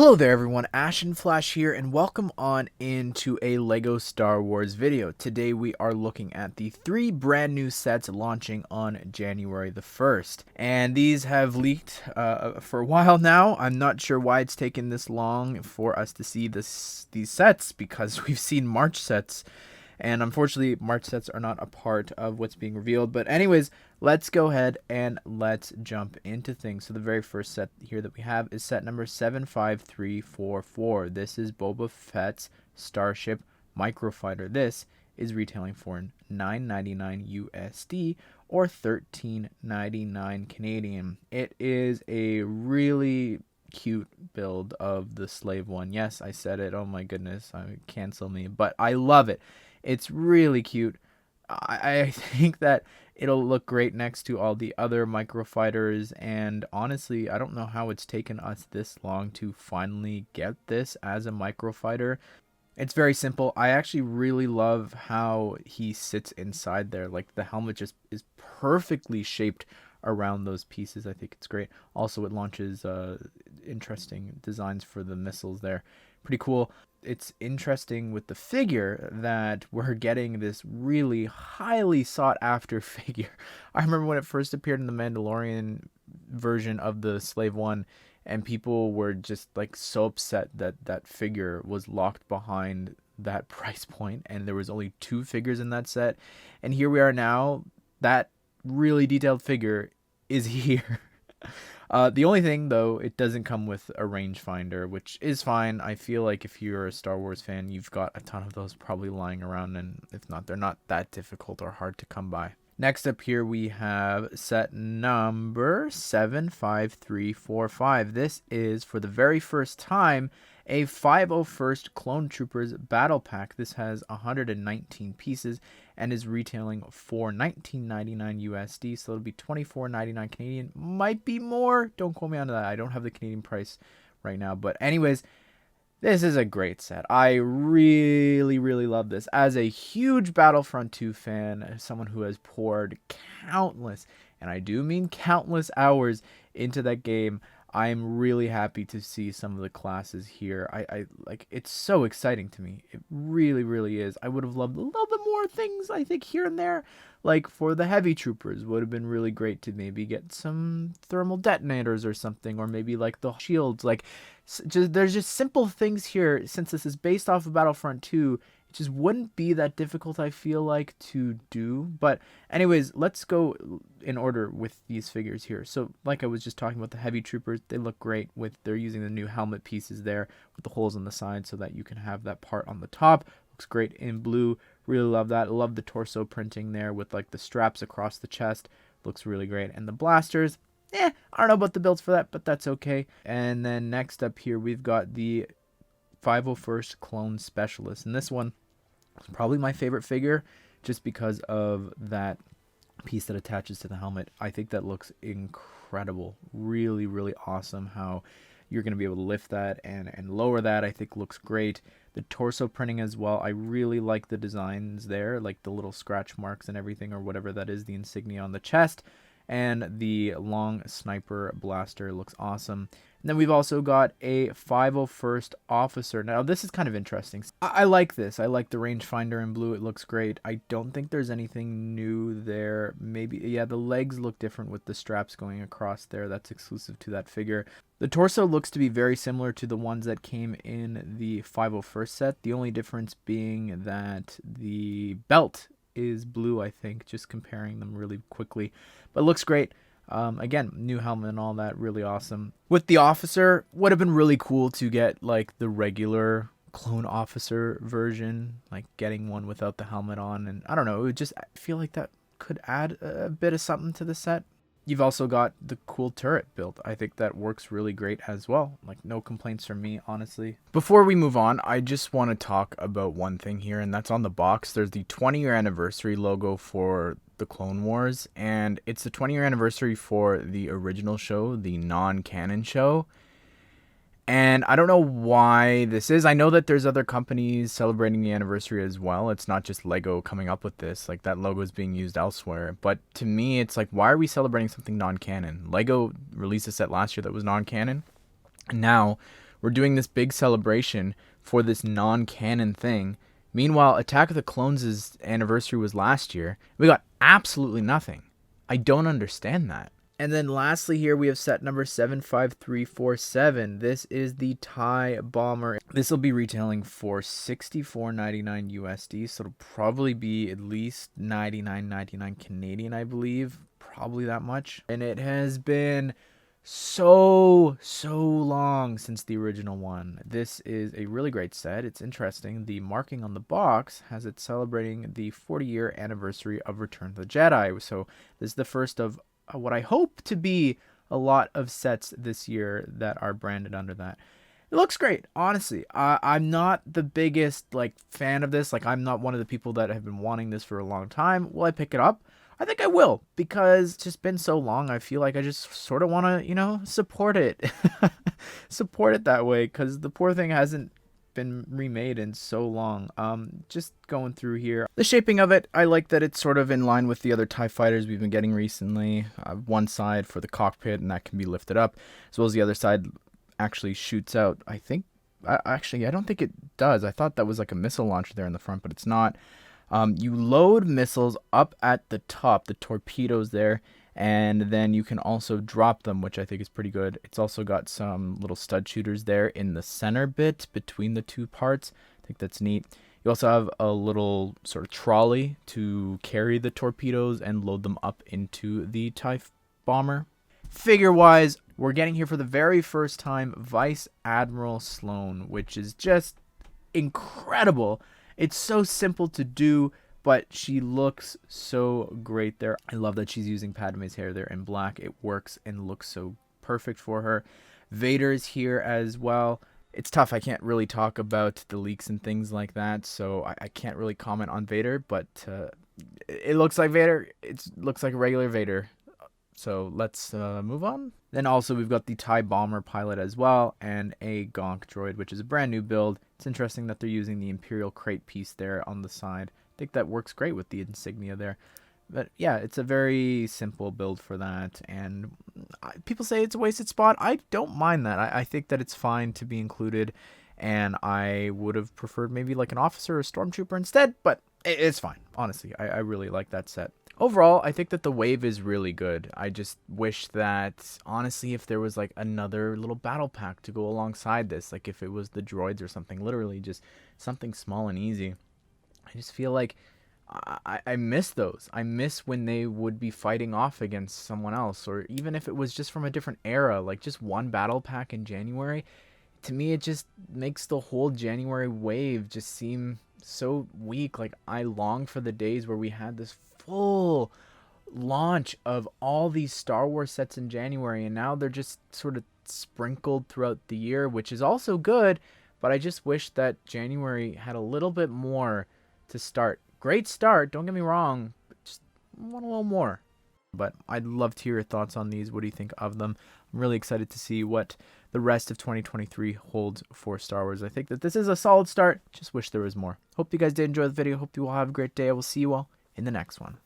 Hello there everyone, Ashnflash here, and welcome on into a LEGO Star Wars video. Today we are looking at the 3 brand new sets launching on January the 1st. And these have leaked for a while now. I'm not sure why it's taken this long for us to see these sets, because we've seen March sets. And unfortunately, March sets are not a part of what's being revealed. But anyways, let's go ahead and let's jump into things. So the very first set here that we have is set number 75344. This is Boba Fett's Starship Microfighter. This is retailing for $9.99 USD or $13.99 Canadian. It is a really cute build of the Slave One. Yes, I said it. Oh my goodness, cancel me. But I love it. It's really cute. I think that it'll look great next to all the other microfighters, and honestly, I don't know how it's taken us this long to finally get this as a microfighter. It's very simple. I actually really love how he sits inside there. Like, the helmet just is perfectly shaped around those pieces. I think it's great. Also, it launches interesting designs for the missiles there. Pretty cool. It's interesting with the figure that we're getting this really highly sought after figure. I remember when it first appeared in the Mandalorian version of the Slave One, and people were just like so upset that that figure was locked behind that price point, and there was only 2 figures in that set. And here we are now. That really detailed figure is here. The only thing, though, it doesn't come with a rangefinder, which is fine. I feel like if you're a Star Wars fan, you've got a ton of those probably lying around, and if not, they're not that difficult or hard to come by. Next up here, we have set number 75345. This is, for the very first time, a 501st Clone Troopers Battle Pack. This has 119 pieces and is retailing for $19.99 USD, so it'll be $24.99 Canadian. Might be more. Don't quote me on that. I don't have the Canadian price right now. But anyways, this is a great set. I really, really love this. As a huge Battlefront 2 fan, as someone who has poured countless, and I do mean countless hours into that game, I'm really happy to see some of the classes here. I like, it's so exciting to me. It really, really is. I would have loved a little bit more things, I think, here and there. Like for the heavy troopers, would have been really great to maybe get some thermal detonators or something, or maybe like the shields. Like, there's just simple things here. Since this is based off of Battlefront 2, it just wouldn't be that difficult, I feel like, to do. But anyways, let's go in order with these figures here. So like I was just talking about, the heavy troopers, they look great with, they're using the new helmet pieces there with the holes on the side so that you can have that part on the top. Looks great in blue. Really love that. Love the torso printing there with like the straps across the chest. Looks really great. And the blasters, I don't know about the builds for that, but that's okay. And then next up here, we've got the 501st Clone Specialist. And this one is probably my favorite figure just because of that piece that attaches to the helmet. I think that looks incredible. Really, really awesome how you're going to be able to lift that and lower that. I think looks great. The torso printing as well. I really like the designs there, like the little scratch marks and everything, or whatever that is, the insignia on the chest. And the long sniper blaster looks awesome. And then we've also got a 501st officer. Now, this is kind of interesting. I like this. I like the rangefinder in blue. It looks great. I don't think there's anything new there. Maybe, yeah, the legs look different with the straps going across there. That's exclusive to that figure. The torso looks to be very similar to the ones that came in the 501st set. The only difference being that the belt is blue, I think, just comparing them really quickly. But looks great. Again, new helmet and all that, really awesome. With the officer, would have been really cool to get like the regular clone officer version, like getting one without the helmet on. And I don't know, it would just, I feel like that could add a bit of something to the set. You've also got the cool turret built. I think that works really great as well. Like, no complaints from me, honestly. Before we move on, I just want to talk about one thing here, and that's on the box. There's the 20-year anniversary logo for the Clone Wars, and it's the 20-year anniversary for the original show, the non-canon show. And I don't know why this is. I know that there's other companies celebrating the anniversary as well. It's not just LEGO coming up with this. Like, that logo is being used elsewhere. But to me, it's like, why are we celebrating something non-canon? LEGO released a set last year that was non-canon. And now we're doing this big celebration for this non-canon thing. Meanwhile, Attack of the Clones' anniversary was last year. We got absolutely nothing. I don't understand that. And then lastly here we have set number 75347. This is the TIE Bomber. This will be retailing for $64.99 USD, so it'll probably be at least $99.99 Canadian, I believe. Probably that much. And it has been so long since the original one. This is a really great set. It's interesting. The marking on the box has it celebrating the 40-year anniversary of Return of the Jedi. So this is the first of what I hope to be a lot of sets this year that are branded under that. It looks great, honestly. I'm not the biggest fan of this. I'm not one of the people that have been wanting this for a long time. Will I pick it up? I think I will, because it's just been so long. I feel like I just sort of want to, support it. Support it that way, because the poor thing hasn't been remade in so long. Just going through here, the shaping of it, I like that it's sort of in line with the other TIE fighters we've been getting recently. One side for the cockpit, and that can be lifted up, as well as the other side actually shoots out. I think, actually, I don't think it does. I thought that was like a missile launcher there in the front, but it's not. You load missiles up at the top, the torpedoes there, and then you can also drop them, which I think is pretty good. It's also got some little stud shooters there in the center bit between the two parts. I think that's neat. You also have a little sort of trolley to carry the torpedoes and load them up into the TIE bomber. Figure-wise, we're getting here for the very first time Vice Admiral Sloane, which is just incredible. It's so simple to do, but she looks so great there. I love that she's using Padme's hair there in black. It works and looks so perfect for her. Vader's here as well. It's tough. I can't really talk about the leaks and things like that, so I can't really comment on Vader, but it looks like Vader. It looks like a regular Vader. So let's move on. Then also we've got the TIE Bomber pilot as well, and a Gonk droid, which is a brand new build. It's interesting that they're using the Imperial crate piece there on the side. I think that works great with the insignia there. But yeah, it's a very simple build for that, and people say it's a wasted spot. I don't mind that. I think that it's fine to be included, and I would have preferred maybe like an officer or a stormtrooper instead, but it's fine. Honestly, I really like that set. Overall, I think that the wave is really good. I just wish that, honestly, if there was like another little battle pack to go alongside this, like if it was the droids or something, literally just something small and easy. I just feel like I miss those. I miss when they would be fighting off against someone else, or even if it was just from a different era, like just one battle pack in January. To me, it just makes the whole January wave just seem so weak. Like, I long for the days where we had this full launch of all these Star Wars sets in January, and now they're just sort of sprinkled throughout the year, which is also good, but I just wish that January had a little bit more to start. Great start, don't get me wrong, but just want a little more. But I'd love to hear your thoughts on these. What do you think of them? I'm really excited to see what the rest of 2023 holds for Star Wars. I think that this is a solid start. Just wish there was more. Hope you guys did enjoy the video. Hope you all have a great day. I will see you all in the next one.